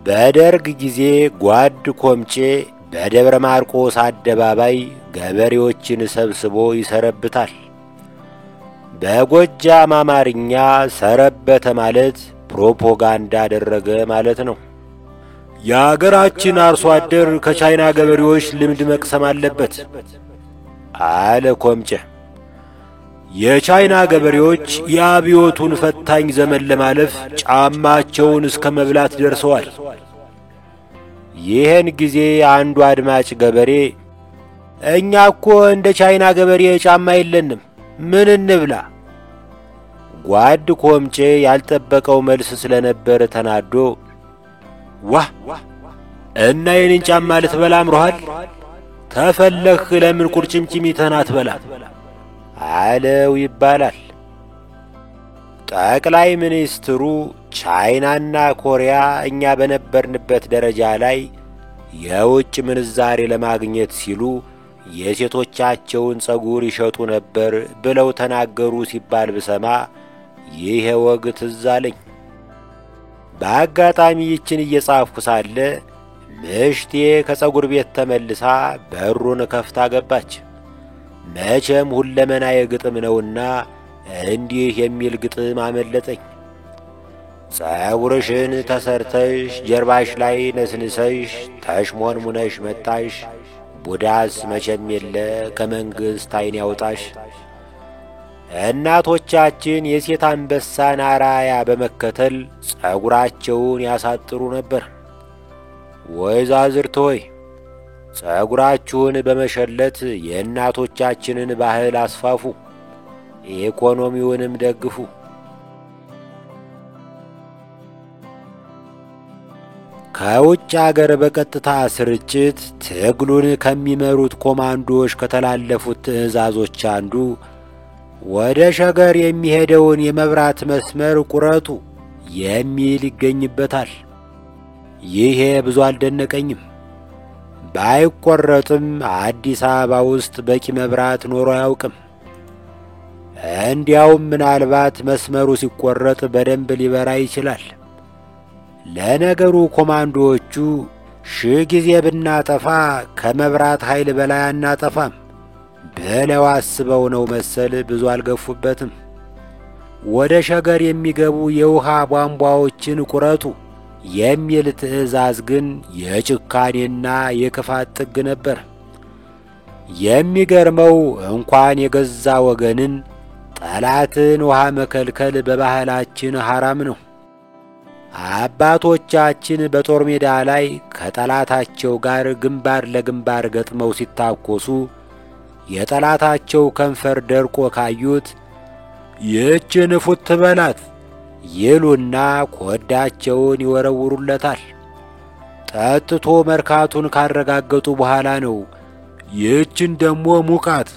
በደርግ ጊዜ ጓድ ኮምጬ በደብረ ማርቆስ አደባባይ ገበሬዎችን ሰብስቦ ይሰረብታል። በጎጃም አማርኛ ሰረበተ ማለት ፕሮፓጋንዳ አደረገ ማለት ነው። የአገራችን አርሶ አደር ከቻይና ገበሬዎች ልምድ መቅሰም አለበት አለ ኮምጬ። የቻይና ገበሬዎች የአብዮቱን ፈታኝ ዘመን ለማለፍ ጫማቸውን እስከ መብላት ደርሰዋል። ይህን ጊዜ አንዱ አድማጭ ገበሬ እኛ እኮ እንደ ቻይና ገበሬ ጫማ የለንም፣ ምን እንብላ? ጓድ ኮምጬ ያልጠበቀው መልስ ስለነበር ተናዶ ዋህ እና የኔን ጫማ ልትበላ አምሮሃል? ተፈለህ ለምን ቁርጭምጭሚትህን አትበላም አለው ይባላል። ጠቅላይ ሚኒስትሩ ቻይናና ኮሪያ እኛ በነበርንበት ደረጃ ላይ የውጭ ምንዛሬ ለማግኘት ሲሉ የሴቶቻቸውን ጸጉር ይሸጡ ነበር ብለው ተናገሩ ሲባል ብሰማ ይሄ ወግ ትዝ አለኝ። በአጋጣሚ ይችን እየጻፍኩ ሳለ ምሽቴ ከጸጉር ቤት ተመልሳ በሩን ከፍታ ገባች። መቼም ሁለመናዬ ግጥም ነውና እንዲህ የሚል ግጥም አመለጠኝ። ጸጉርሽን ተሰርተሽ ጀርባሽ ላይ ነስንሰሽ ተሽሞንሙነሽ መጣሽ፣ ቡዳስ መቼም የለ ከመንግሥት ዓይን ያውጣሽ። እናቶቻችን የሴት አንበሳን አራያ በመከተል ጸጉራቸውን ያሳጥሩ ነበር። ወይዛዝርት ሆይ ጸጉራችሁን በመሸለት የእናቶቻችንን ባህል አስፋፉ፣ ኢኮኖሚውንም ደግፉ። ከውጭ አገር በቀጥታ ስርጭት ትግሉን ከሚመሩት ኮማንዶዎች ከተላለፉት ትዕዛዞች አንዱ ወደ ሸገር የሚሄደውን የመብራት መስመር ቁረጡ የሚል ይገኝበታል። ይሄ ብዙ አልደነቀኝም። ባይቆረጥም አዲስ አበባ ውስጥ በቂ መብራት ኖሮ አያውቅም። እንዲያውም ምናልባት መስመሩ ሲቆረጥ በደንብ ሊበራ ይችላል። ለነገሩ ኮማንዶዎቹ ሺህ ጊዜ ብናጠፋ ከመብራት ኃይል በላይ አናጠፋም ብለው አስበው ነው መሰል ብዙ አልገፉበትም። ወደ ሸገር የሚገቡ የውሃ ቧንቧዎችን ቁረጡ የሚል ትዕዛዝ ግን የጭካኔና የክፋት ጥግ ነበር። የሚገርመው እንኳን የገዛ ወገንን ጠላትን ውሃ መከልከል በባህላችን ሐራም ነው። አባቶቻችን በጦር ሜዳ ላይ ከጠላታቸው ጋር ግንባር ለግንባር ገጥመው ሲታኮሱ የጠላታቸው ከንፈር ደርቆ ካዩት ይህችን ፉት በላት ይሉና ኮዳቸውን ይወረውሩለታል። ጠጥቶ መርካቱን ካረጋገጡ በኋላ ነው ይህችን ደሞ ሙቃት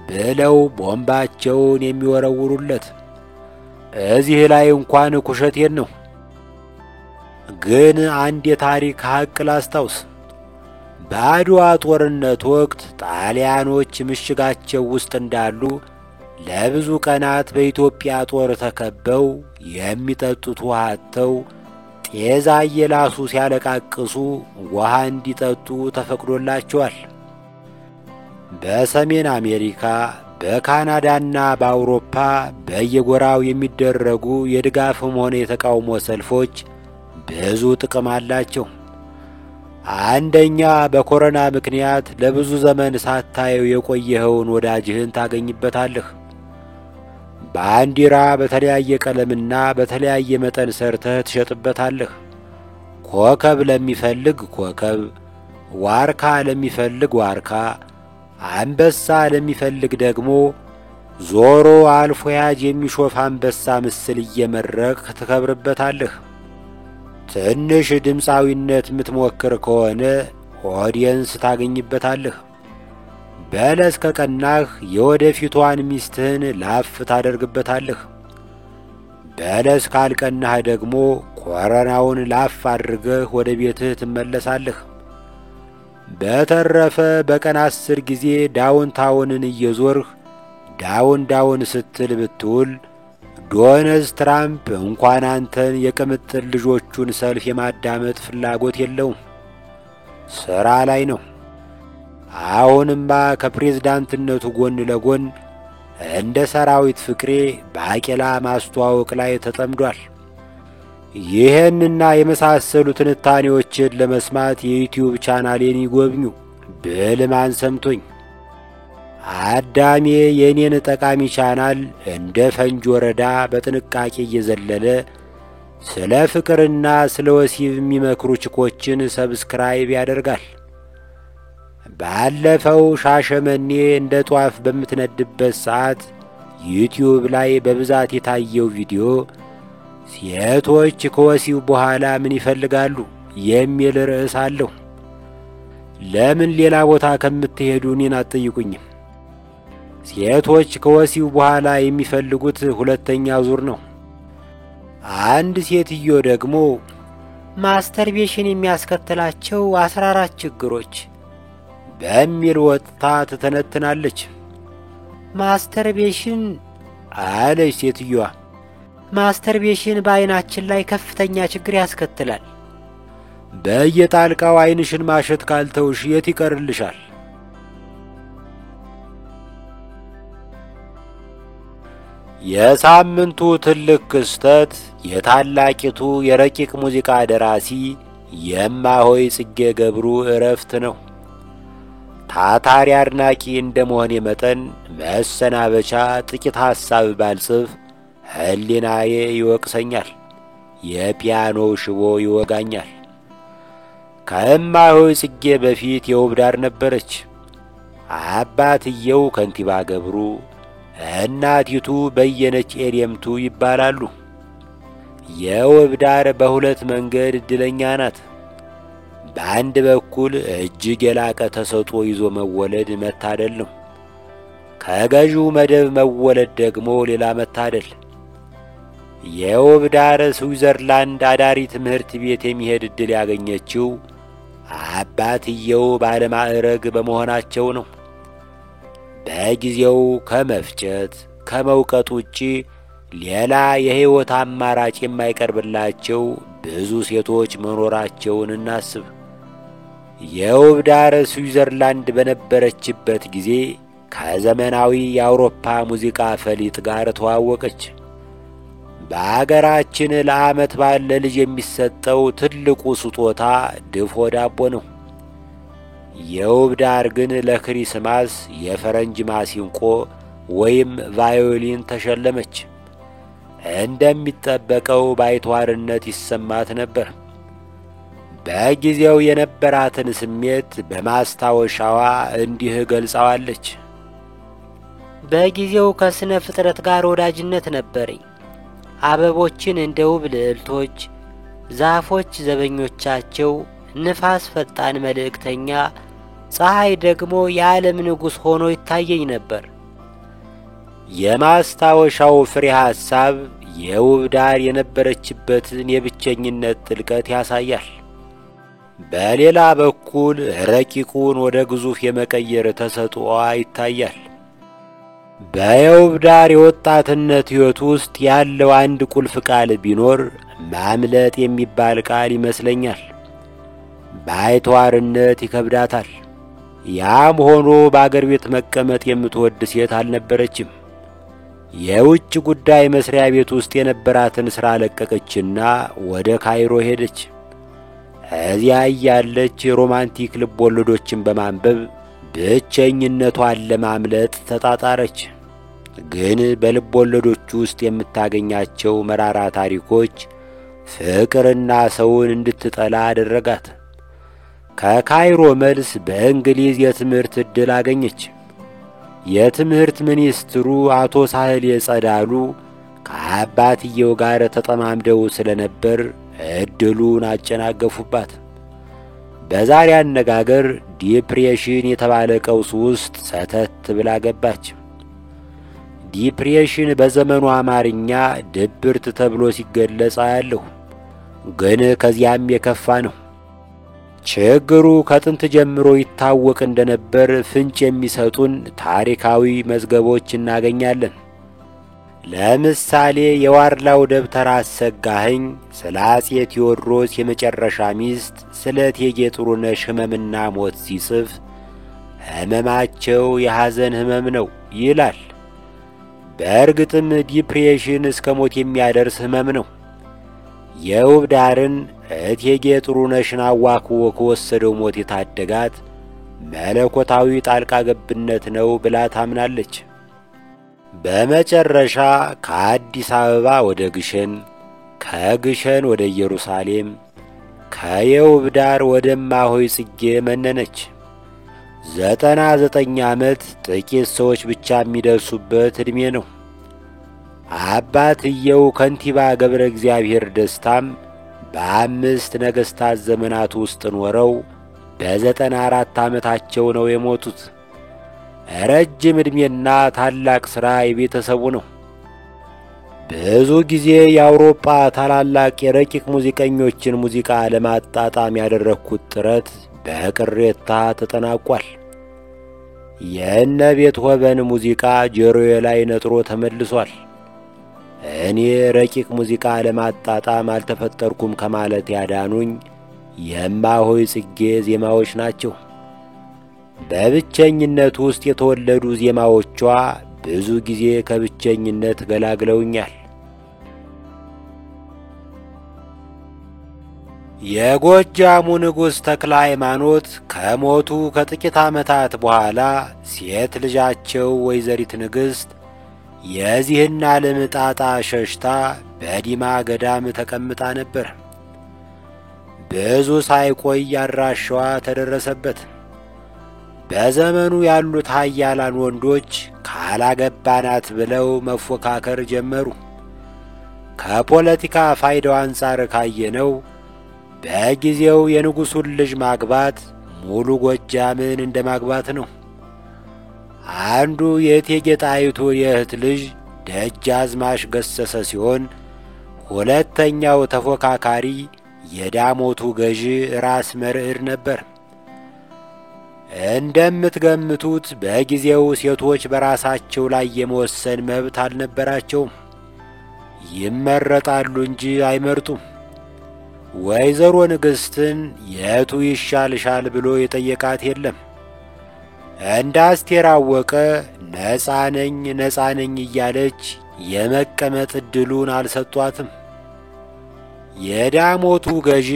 ብለው ቦምባቸውን የሚወረውሩለት። እዚህ ላይ እንኳን ኩሸቴን ነው። ግን አንድ የታሪክ ሐቅ ላስታውስ። በአድዋ ጦርነት ወቅት ጣሊያኖች ምሽጋቸው ውስጥ እንዳሉ ለብዙ ቀናት በኢትዮጵያ ጦር ተከበው የሚጠጡት ውሃ አጥተው ጤዛ እየላሱ ሲያለቃቅሱ ውሃ እንዲጠጡ ተፈቅዶላቸዋል። በሰሜን አሜሪካ፣ በካናዳና በአውሮፓ በየጎራው የሚደረጉ የድጋፍም ሆነ የተቃውሞ ሰልፎች ብዙ ጥቅም አላቸው። አንደኛ፣ በኮሮና ምክንያት ለብዙ ዘመን ሳታየው የቆየኸውን ወዳጅህን ታገኝበታለህ። ባንዲራ በተለያየ ቀለምና በተለያየ መጠን ሰርተህ ትሸጥበታለህ። ኮከብ ለሚፈልግ ኮከብ፣ ዋርካ ለሚፈልግ ዋርካ፣ አንበሳ ለሚፈልግ ደግሞ ዞሮ አልፎ ያጅ የሚሾፍ አንበሳ ምስል እየመረቅ ትከብርበታለህ። ትንሽ ድምፃዊነት የምትሞክር ከሆነ ኦዲየንስ ታገኝበታለህ። በለስ ከቀናህ የወደፊቷን ሚስትህን ላፍ ታደርግበታለህ። በለስ ካልቀናህ ደግሞ ኮረናውን ላፍ አድርገህ ወደ ቤትህ ትመለሳለህ። በተረፈ በቀን 10 ጊዜ ዳውንታውንን እየዞርህ ዳውን ስትል ብትውል ዶናልድ ትራምፕ እንኳን አንተን የቅምጥል ልጆቹን ሰልፍ የማዳመጥ ፍላጎት የለውም፣ ሥራ ላይ ነው። አሁንማ ከፕሬዝዳንትነቱ ጎን ለጎን እንደ ሰራዊት ፍቅሬ ባቄላ ማስተዋወቅ ላይ ተጠምዷል። ይህንና የመሳሰሉ ትንታኔዎችን ለመስማት የዩቲዩብ ቻናሌን ይጎብኙ ብል ማን ሰምቶኝ። አዳሜ የእኔን ጠቃሚ ቻናል እንደ ፈንጅ ወረዳ በጥንቃቄ እየዘለለ ስለ ፍቅርና ስለ ወሲብ የሚመክሩ ችኮችን ሰብስክራይብ ያደርጋል። ባለፈው ሻሸመኔ እንደ ጧፍ በምትነድበት ሰዓት ዩቲዩብ ላይ በብዛት የታየው ቪዲዮ ሴቶች ከወሲብ በኋላ ምን ይፈልጋሉ የሚል ርዕስ አለው። ለምን ሌላ ቦታ ከምትሄዱ እኔን አትጠይቁኝም? ሴቶች ከወሲብ በኋላ የሚፈልጉት ሁለተኛ ዙር ነው። አንድ ሴትዮ ደግሞ ማስተርቤሽን የሚያስከትላቸው 14 ችግሮች በሚል ወጥታ ትተነትናለች። ማስተርቤሽን አለች ሴትዮዋ፣ ማስተርቤሽን በዓይናችን ላይ ከፍተኛ ችግር ያስከትላል። በየጣልቃው ዓይንሽን ማሸት ካልተውሽ የት ይቀርልሻል? የሳምንቱ ትልቅ ክስተት የታላቂቱ የረቂቅ ሙዚቃ ደራሲ የማሆይ ጽጌ ገብሩ ዕረፍት ነው። ታታሪ አድናቂ እንደመሆኔ መጠን መሰናበቻ ጥቂት ሐሳብ ባልጽፍ ሕሊናዬ ይወቅሰኛል፣ የፒያኖው ሽቦ ይወጋኛል። ከእማሆይ ጽጌ በፊት የውብዳር ነበረች። አባትየው ከንቲባ ገብሩ፣ እናቲቱ በየነች ኤሬምቱ ይባላሉ። የውብዳር በሁለት መንገድ ዕድለኛ ናት። በአንድ በኩል እጅግ የላቀ ተሰጥኦ ይዞ መወለድ መታደል ነው። ከገዢው መደብ መወለድ ደግሞ ሌላ መታደል። የውብዳር ስዊዘርላንድ አዳሪ ትምህርት ቤት የሚሄድ ዕድል ያገኘችው አባትየው ባለማዕረግ በመሆናቸው ነው። በጊዜው ከመፍጨት ከመውቀጥ ውጪ ሌላ የሕይወት አማራጭ የማይቀርብላቸው ብዙ ሴቶች መኖራቸውን እናስብ። የውብዳር ስዊዘርላንድ በነበረችበት ጊዜ ከዘመናዊ የአውሮፓ ሙዚቃ ፈሊጥ ጋር ተዋወቀች። በአገራችን ለዓመት በዓል ለልጅ የሚሰጠው ትልቁ ስጦታ ድፎ ዳቦ ነው። የውብዳር ግን ለክሪስማስ የፈረንጅ ማሲንቆ ወይም ቫዮሊን ተሸለመች። እንደሚጠበቀው ባይተዋርነት ይሰማት ነበር። በጊዜው የነበራትን ስሜት በማስታወሻዋ እንዲህ ገልጻዋለች። በጊዜው ከስነ ፍጥረት ጋር ወዳጅነት ነበረኝ። አበቦችን እንደ ውብ ልዕልቶች፣ ዛፎች ዘበኞቻቸው፣ ንፋስ ፈጣን መልእክተኛ፣ ፀሐይ ደግሞ የዓለም ንጉሥ ሆኖ ይታየኝ ነበር። የማስታወሻው ፍሬ ሐሳብ የውብዳር የነበረችበትን የብቸኝነት ጥልቀት ያሳያል። በሌላ በኩል ረቂቁን ወደ ግዙፍ የመቀየር ተሰጥኦዋ ይታያል። በየውብዳር የወጣትነት ሕይወት ውስጥ ያለው አንድ ቁልፍ ቃል ቢኖር ማምለጥ የሚባል ቃል ይመስለኛል። ባይተዋርነት ይከብዳታል። ያም ሆኖ በአገር ቤት መቀመጥ የምትወድ ሴት አልነበረችም። የውጭ ጉዳይ መስሪያ ቤት ውስጥ የነበራትን ሥራ ለቀቀችና ወደ ካይሮ ሄደች። እዚያ ያለች ሮማንቲክ ልቦለዶችን በማንበብ ብቸኝነቷን ለማምለጥ ተጣጣረች። ግን በልቦለዶቹ ውስጥ የምታገኛቸው መራራ ታሪኮች ፍቅርና ሰውን እንድትጠላ አደረጋት። ከካይሮ መልስ በእንግሊዝ የትምህርት ዕድል አገኘች። የትምህርት ሚኒስትሩ አቶ ሳህሌ ጸዳሉ ከአባትየው ጋር ተጠማምደው ስለነበር ዕድሉን አጨናገፉባት። በዛሬ አነጋገር ዲፕሬሽን የተባለ ቀውስ ውስጥ ሰተት ብላ ገባች። ዲፕሬሽን በዘመኑ አማርኛ ድብርት ተብሎ ሲገለጽ አያለሁ፣ ግን ከዚያም የከፋ ነው። ችግሩ ከጥንት ጀምሮ ይታወቅ እንደነበር ፍንጭ የሚሰጡን ታሪካዊ መዝገቦች እናገኛለን። ለምሳሌ የዋርላው ደብተራ አሰጋኸኝ ስለ አፄ ቴዎድሮስ የመጨረሻ ሚስት ስለ እቴጌ ጥሩነሽ ሕመምና ሞት ሲጽፍ ሕመማቸው የሐዘን ሕመም ነው ይላል። በእርግጥም ዲፕሬሽን እስከ ሞት የሚያደርስ ሕመም ነው። የውብዳርን እቴጌ ጥሩነሽን አዋክቦ ከወሰደው ሞት የታደጋት መለኮታዊ ጣልቃ ገብነት ነው ብላ ታምናለች። በመጨረሻ ከአዲስ አበባ ወደ ግሸን፣ ከግሸን ወደ ኢየሩሳሌም፣ ከየውብዳር ወደ እማሆይ ጽጌ መነነች። 99 ዓመት ጥቂት ሰዎች ብቻ የሚደርሱበት ዕድሜ ነው። አባትየው ከንቲባ ገብረ እግዚአብሔር ደስታም በ5 ነገሥታት ዘመናት ውስጥ ኖረው በ94 ዓመታቸው ነው የሞቱት። ረጅም ዕድሜና ታላቅ ሥራ የቤተሰቡ ነው። ብዙ ጊዜ የአውሮፓ ታላላቅ የረቂቅ ሙዚቀኞችን ሙዚቃ ለማጣጣም ያደረግኩት ጥረት በቅሬታ ተጠናቋል። የእነ ቤትሆቨን ሙዚቃ ጆሮዬ ላይ ነጥሮ ተመልሷል። እኔ ረቂቅ ሙዚቃ ለማጣጣም አልተፈጠርኩም ከማለት ያዳኑኝ የእማሆይ ጽጌ ዜማዎች ናቸው። በብቸኝነት ውስጥ የተወለዱ ዜማዎቿ ብዙ ጊዜ ከብቸኝነት ገላግለውኛል። የጎጃሙ ንጉሥ ተክለ ሃይማኖት ከሞቱ ከጥቂት ዓመታት በኋላ ሴት ልጃቸው ወይዘሪት ንግሥት የዚህን ዓለም ጣጣ ሸሽታ በዲማ ገዳም ተቀምጣ ነበር። ብዙ ሳይቆይ አድራሻዋ ተደረሰበት። በዘመኑ ያሉት ኃያላን ወንዶች ካላገባናት ብለው መፎካከር ጀመሩ። ከፖለቲካ ፋይዳው አንጻር ካየነው በጊዜው የንጉሡን ልጅ ማግባት ሙሉ ጎጃምን እንደ ማግባት ነው። አንዱ የእቴጌ ጣይቱ የእህት ልጅ ደጃዝማች ገሰሰ ሲሆን፣ ሁለተኛው ተፎካካሪ የዳሞቱ ገዢ ራስ መርዕድ ነበር። እንደምትገምቱት በጊዜው ሴቶች በራሳቸው ላይ የመወሰን መብት አልነበራቸውም። ይመረጣሉ እንጂ አይመርጡም። ወይዘሮ ንግሥትን የቱ ይሻልሻል ብሎ የጠየቃት የለም። እንደ አስቴር አወቀ ነፃ ነኝ እያለች የመቀመጥ ዕድሉን አልሰጧትም። የዳሞቱ ገዢ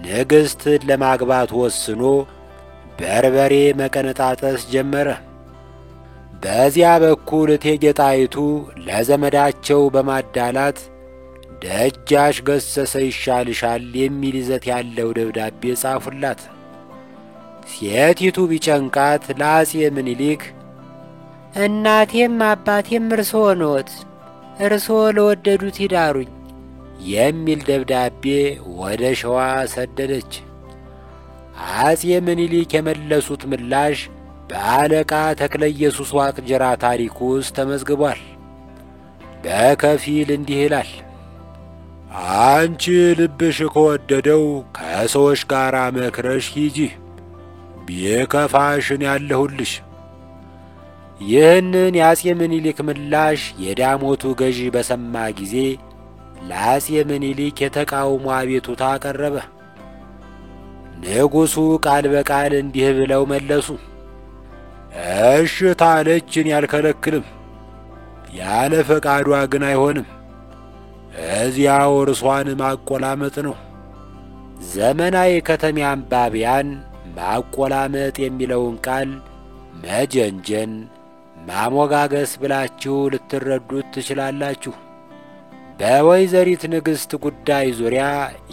ንግሥትን ለማግባት ወስኖ በርበሬ መቀነጣጠስ ጀመረ። በዚያ በኩል እቴጌ ጣይቱ ለዘመዳቸው በማዳላት ደጃች ገሰሰ ይሻልሻል የሚል ይዘት ያለው ደብዳቤ ጻፉላት። ሴቲቱ ቢጨንቃት ለአፄ ምኒልክ እናቴም አባቴም እርስዎ ነዎት፣ እርስዎ ለወደዱት ይዳሩኝ የሚል ደብዳቤ ወደ ሸዋ ሰደደች። አፄ ምኒልክ የመለሱት ምላሽ በአለቃ ተክለ ኢየሱስ ዋቅጅራ ታሪክ ውስጥ ተመዝግቧል። በከፊል እንዲህ ይላል። አንቺ ልብሽ ከወደደው ከሰዎች ጋር መክረሽ ሂጂ፣ ቢከፋሽን ያለሁልሽ። ይህንን የአፄ ምኒልክ ምላሽ የዳሞቱ ገዢ በሰማ ጊዜ ለአፄ ምኒልክ የተቃውሞ አቤቱታ አቀረበ። ንጉሡ ቃል በቃል እንዲህ ብለው መለሱ። እሺ ታለችን ያልከለክልም፣ ያለ ፈቃዷ ግን አይሆንም። እዚያው እርሷን ማቆላመጥ ነው። ዘመናዊ ከተማ አንባቢያን ማቆላመጥ የሚለውን ቃል መጀንጀን፣ ማሞጋገስ ብላችሁ ልትረዱት ትችላላችሁ። በወይዘሪት ንግሥት ጉዳይ ዙሪያ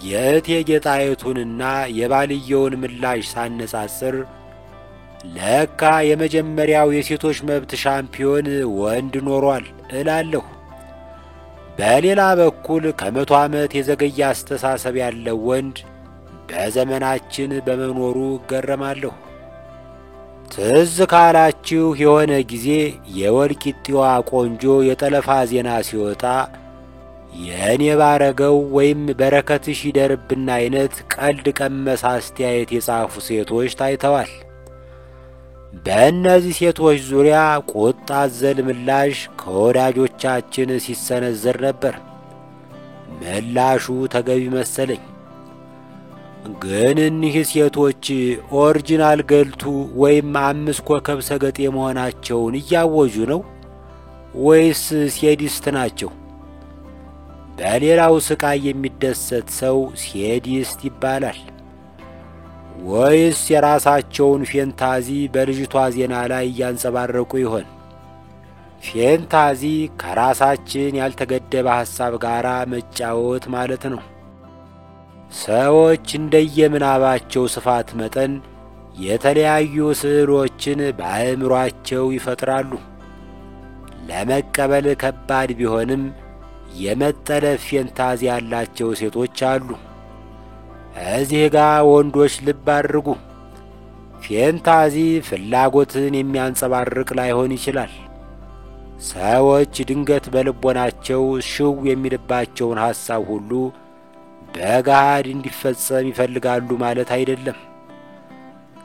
የእቴጌ ጣይቱንና የባልየውን ምላሽ ሳነጻጽር ለካ የመጀመሪያው የሴቶች መብት ሻምፒዮን ወንድ ኖሯል እላለሁ። በሌላ በኩል ከ100 ዓመት የዘገየ አስተሳሰብ ያለው ወንድ በዘመናችን በመኖሩ እገረማለሁ። ትዝ ካላችሁ የሆነ ጊዜ የወልቂጤዋ ቆንጆ የጠለፋ ዜና ሲወጣ የእኔ ባረገው ወይም በረከትሽ ይደርብን አይነት ቀልድ ቀመስ አስተያየት የጻፉ ሴቶች ታይተዋል። በእነዚህ ሴቶች ዙሪያ ቁጣ አዘል ምላሽ ከወዳጆቻችን ሲሰነዘር ነበር። ምላሹ ተገቢ መሰለኝ። ግን እኒህ ሴቶች ኦሪጂናል ገልቱ ወይም 5 ኮከብ ሰገጤ መሆናቸውን እያወጁ ነው ወይስ ሴዲስት ናቸው? በሌላው ስቃይ የሚደሰት ሰው ሴዲስት ይባላል። ወይስ የራሳቸውን ፌንታዚ በልጅቷ ዜና ላይ እያንጸባረቁ ይሆን? ፌንታዚ ከራሳችን ያልተገደበ ሐሳብ ጋር መጫወት ማለት ነው። ሰዎች እንደየምናባቸው ስፋት መጠን የተለያዩ ስዕሎችን በአእምሮአቸው ይፈጥራሉ። ለመቀበል ከባድ ቢሆንም የመጠለፍ ፌንታዚ ያላቸው ሴቶች አሉ። እዚህ ጋር ወንዶች ልብ አድርጉ። ፌንታዚ ፍላጎትን የሚያንጸባርቅ ላይሆን ይችላል። ሰዎች ድንገት በልቦናቸው ሽው የሚልባቸውን ሐሳብ ሁሉ በገሃድ እንዲፈጸም ይፈልጋሉ ማለት አይደለም።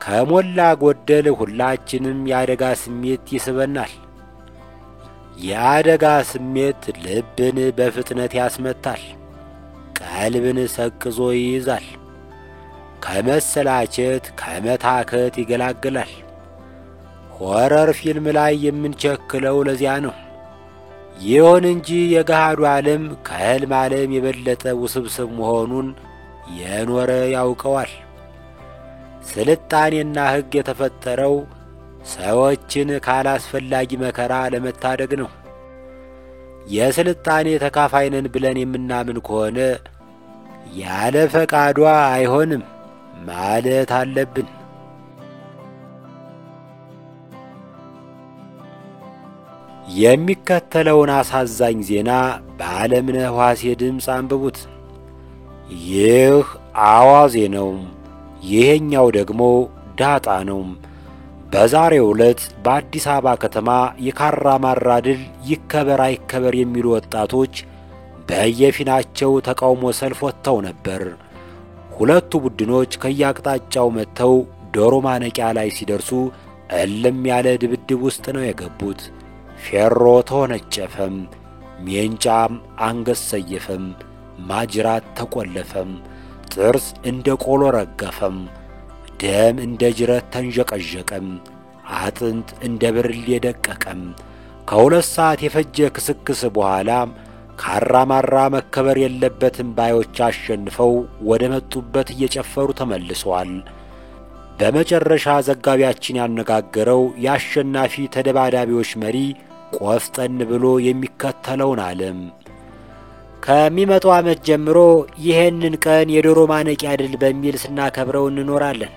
ከሞላ ጎደል ሁላችንም የአደጋ ስሜት ይስበናል። የአደጋ ስሜት ልብን በፍጥነት ያስመታል፣ ቀልብን ሰቅዞ ይይዛል፣ ከመሰላቸት ከመታከት ይገላግላል። ሆረር ፊልም ላይ የምንቸክለው ለዚያ ነው። ይሁን እንጂ የገሃዱ ዓለም ከሕልም ዓለም የበለጠ ውስብስብ መሆኑን የኖረ ያውቀዋል። ስልጣኔና ሕግ የተፈጠረው ሰዎችን ካላስፈላጊ መከራ ለመታደግ ነው። የስልጣኔ ተካፋይ ነን ብለን የምናምን ከሆነ ያለ ፈቃዷ አይሆንም ማለት አለብን። የሚከተለውን አሳዛኝ ዜና በዓለምነህ ዋሴ ድምፅ አንብቡት። ይህ አዋዜ ነው፣ ይሄኛው ደግሞ ዳጣ ነው። በዛሬው ዕለት በአዲስ አበባ ከተማ የካራማራ ድል ይከበር አይከበር የሚሉ ወጣቶች በየፊናቸው ተቃውሞ ሰልፍ ወጥተው ነበር። ሁለቱ ቡድኖች ከያቅጣጫው መጥተው ዶሮ ማነቂያ ላይ ሲደርሱ እልም ያለ ድብድብ ውስጥ ነው የገቡት። ፌሮ ተወነጨፈም፣ ሜንጫም አንገት ሰየፈም፣ ማጅራት ተቆለፈም፣ ጥርስ እንደ ቆሎ ረገፈም፣ ደም እንደ ጅረት ተንዠቀዠቀም፣ አጥንት እንደ ብርሌ ደቀቀም። ከ2 ሰዓት የፈጀ ክስክስ በኋላ ካራማራ መከበር የለበትም ባዮች አሸንፈው ወደ መጡበት እየጨፈሩ ተመልሰዋል። በመጨረሻ ዘጋቢያችን ያነጋገረው የአሸናፊ ተደባዳቢዎች መሪ ቆፍጠን ብሎ የሚከተለውን አለም። ከሚመጣው ዓመት ጀምሮ ይሄንን ቀን የዶሮ ማነቂያ ድል በሚል ስናከብረው እንኖራለን።